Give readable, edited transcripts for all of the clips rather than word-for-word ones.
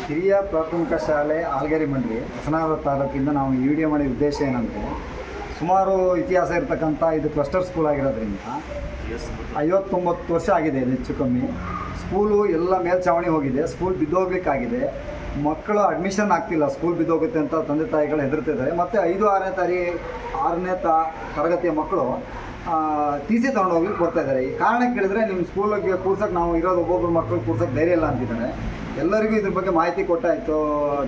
ಹಿರಿಯ ಪ್ರಾಥಮಿಕ ಶಾಲೆ ಆಲ್ಗೇರಿ ಮಂಡ್ರಿ ಹೊಸನಗರ ತಾಲೂಕಿಂದ ನಾವು ಈ ವಿಡಿಯೋ ಮಾಡಿದ ಉದ್ದೇಶ ಏನಂದರೆ, ಸುಮಾರು ಇತಿಹಾಸ ಇರತಕ್ಕಂಥ ಇದು ಕ್ಲಸ್ಟರ್ ಸ್ಕೂಲ್ ಆಗಿರೋದ್ರಿಂದ 59 ವರ್ಷ ಆಗಿದೆ. ಇದು ಹೆಚ್ಚು ಕಮ್ಮಿ ಸ್ಕೂಲು ಎಲ್ಲ ಮೇಲ್ಛಾವಣಿ ಹೋಗಿದೆ, ಸ್ಕೂಲ್ ಬಿದ್ದೋಗ್ಲಿಕ್ಕಾಗಿದೆ. ಮಕ್ಕಳು ಅಡ್ಮಿಷನ್ ಆಗ್ತಿಲ್ಲ, ಸ್ಕೂಲ್ ಬಿದ್ದೋಗುತ್ತೆ ಅಂತ ತಂದೆ ತಾಯಿಗಳು ಹೆದರ್ತಿದ್ದಾರೆ. ಮತ್ತು 5-6ನೇ ತರಗತಿಯ ಮಕ್ಕಳು ಟಿ ಸಿ ತೊಗೊಂಡೋಗ್ಲಿಕ್ಕೆ ಬರ್ತಾಯಿದ್ದಾರೆ. ಈ ಕಾರಣ ಕೇಳಿದ್ರೆ ನಿಮ್ಮ ಸ್ಕೂಲಿಗೆ ಕೂರ್ಸೋಕ್ಕೆ ನಾವು ಇರೋದು ಒಬ್ಬೊಬ್ಬರು ಮಕ್ಕಳು ಕೂರ್ಸೋಕ್ಕೆ ಧೈರ್ಯ ಇಲ್ಲ ಅಂತಿದ್ದಾರೆ. ಎಲ್ಲರಿಗೂ ಇದ್ರ ಬಗ್ಗೆ ಮಾಹಿತಿ ಕೊಟ್ಟಾಯಿತು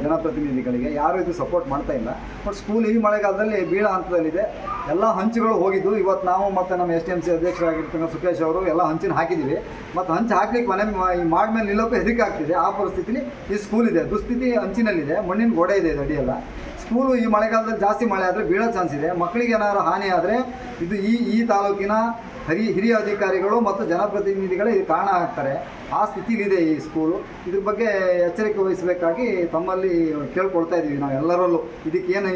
ಜನಪ್ರತಿನಿಧಿಗಳಿಗೆ, ಯಾರೂ ಇದು ಸಪೋರ್ಟ್ ಮಾಡ್ತಾ ಇಲ್ಲ. ಬಟ್ ಸ್ಕೂಲ್ ಈ ಮಳೆಗಾಲದಲ್ಲಿ ಬೀಳೋ ಹಂತದಲ್ಲಿದೆ. ಎಲ್ಲ ಹಂಚುಗಳು ಹೋಗಿದ್ದು. ಇವತ್ತು ನಾವು ಮತ್ತು ನಮ್ಮ STMC ಅಧ್ಯಕ್ಷರಾಗಿರ್ತಕ್ಕಂಥ ಸುಖೇಶ್ ಅವರು ಎಲ್ಲ ಹಂಚಿನ ಹಾಕಿದ್ದೀವಿ. ಮತ್ತು ಹಂಚು ಹಾಕ್ಲಿಕ್ಕೆ ಈ ಮೇಲೆ ನಿಲ್ಲೋಕ್ಕೂ ಹೆದರಿಕೆ ಆಗ್ತಿದೆ. ಆ ಪರಿಸ್ಥಿತಿಲಿ ಈ ಸ್ಕೂಲ್ ಇದೆ. ದುಸ್ಥಿತಿ ಹಂಚಿನಲ್ಲಿದೆ, ಮಣ್ಣಿನ ಗೋಡೆ ಇದೆ, ಅಡಿಯೆಲ್ಲ. ಸ್ಕೂಲು ಈ ಮಳೆಗಾಲದಲ್ಲಿ ಜಾಸ್ತಿ ಮಳೆ ಆದರೆ ಬೀಳೋ ಚಾನ್ಸ್ ಇದೆ. ಮಕ್ಕಳಿಗೆ ಏನಾದರೂ ಹಾನಿ ಆದರೆ ಇದು ಈ ತಾಲೂಕಿನ ಹಿರಿಯ ಅಧಿಕಾರಿಗಳು ಮತ್ತು ಜನಪ್ರತಿನಿಧಿಗಳೇ ಇದು ಕಾರಣ ಆಗ್ತಾರೆ. ಆ ಸ್ಥಿತಿಲಿದೆ ಈ ಸ್ಕೂಲು. ಇದ್ರ ಬಗ್ಗೆ ಎಚ್ಚರಿಕೆ ವಹಿಸಬೇಕಾಗಿ ತಮ್ಮಲ್ಲಿ ಕೇಳ್ಕೊಳ್ತಾ ಇದ್ದೀವಿ ನಾವು ಎಲ್ಲರಲ್ಲೂ. ಇದಕ್ಕೇನು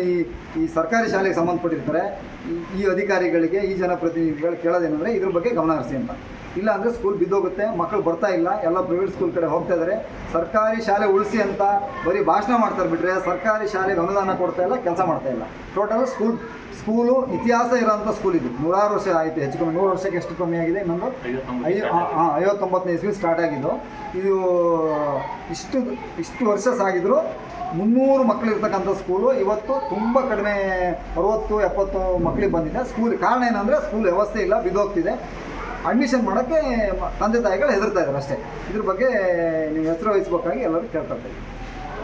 ಈ ಸರ್ಕಾರಿ ಶಾಲೆಗೆ ಸಂಬಂಧಪಟ್ಟಿರ್ತಾರೆ ಈ ಅಧಿಕಾರಿಗಳಿಗೆ, ಈ ಜನಪ್ರತಿನಿಧಿಗಳು ಕೇಳೋದೇನೆಂದರೆ ಇದ್ರ ಬಗ್ಗೆ ಗಮನ ಹರಿಸಿ ಅಂತ. ಇಲ್ಲ ಅಂದರೆ ಸ್ಕೂಲ್ ಬಿದ್ದೋಗುತ್ತೆ, ಮಕ್ಕಳು ಬರ್ತಾ ಇಲ್ಲ, ಎಲ್ಲ ಪ್ರೈವೇಟ್ ಸ್ಕೂಲ್ ಕಡೆ ಹೋಗ್ತಾ ಇದ್ದಾರೆ. ಸರ್ಕಾರಿ ಶಾಲೆ ಉಳಿಸಿ ಅಂತ ಬರೀ ಭಾಷಣ ಮಾಡ್ತಾರೆ ಬಿಟ್ಟರೆ ಸರ್ಕಾರಿ ಶಾಲೆಗೆ ಅನುದಾನ ಕೊಡ್ತಾ ಇಲ್ಲ, ಕೆಲಸ ಮಾಡ್ತಾ ಇಲ್ಲ. ಟೋಟಲ್ ಸ್ಕೂಲು ಇತಿಹಾಸ ಇರೋಂಥ ಸ್ಕೂಲ್ ಇದು. 100 ವರ್ಷ ಆಯಿತು, ಹೆಚ್ಚು ಕಮ್ಮಿ 100 ವರ್ಷಕ್ಕೆ ಎಷ್ಟು ಕಮ್ಮಿ ಆಗಿದೆ. ಇನ್ನೊಂದು 59ನೇ ಇಸ್ವಿ ಸ್ಟಾರ್ಟ್ ಆಗಿದ್ದು. ಇದು ಇಷ್ಟು ವರ್ಷ ಸಾಗಿದ್ರು 300 ಮಕ್ಕಳು ಇರ್ತಕ್ಕಂಥ ಸ್ಕೂಲು ಇವತ್ತು ತುಂಬ ಕಡಿಮೆ, 60-70 ಮಕ್ಕಳಿಗೆ ಬಂದಿದೆ. ಸ್ಕೂಲ್ ಕಾರಣ ಏನಂದರೆ ಸ್ಕೂಲ್ ವ್ಯವಸ್ಥೆ ಇಲ್ಲ, ಬಿದ್ದೋಗ್ತಿದೆ. ಅಡ್ಮಿಷನ್ ಮಾಡೋಕ್ಕೆ ತಂದೆ ತಾಯಿಗಳು ಹೆದರ್ತಾ ಇದ್ದಾರೆ ಅಷ್ಟೇ. ಇದ್ರ ಬಗ್ಗೆ ನೀವು ಎಚ್ಚರ ವಹಿಸ್ಬೇಕಾಗಿ ಎಲ್ಲರೂ ಕೇಳ್ಕೊಳ್ತಾ ಇದ್ದೀವಿ.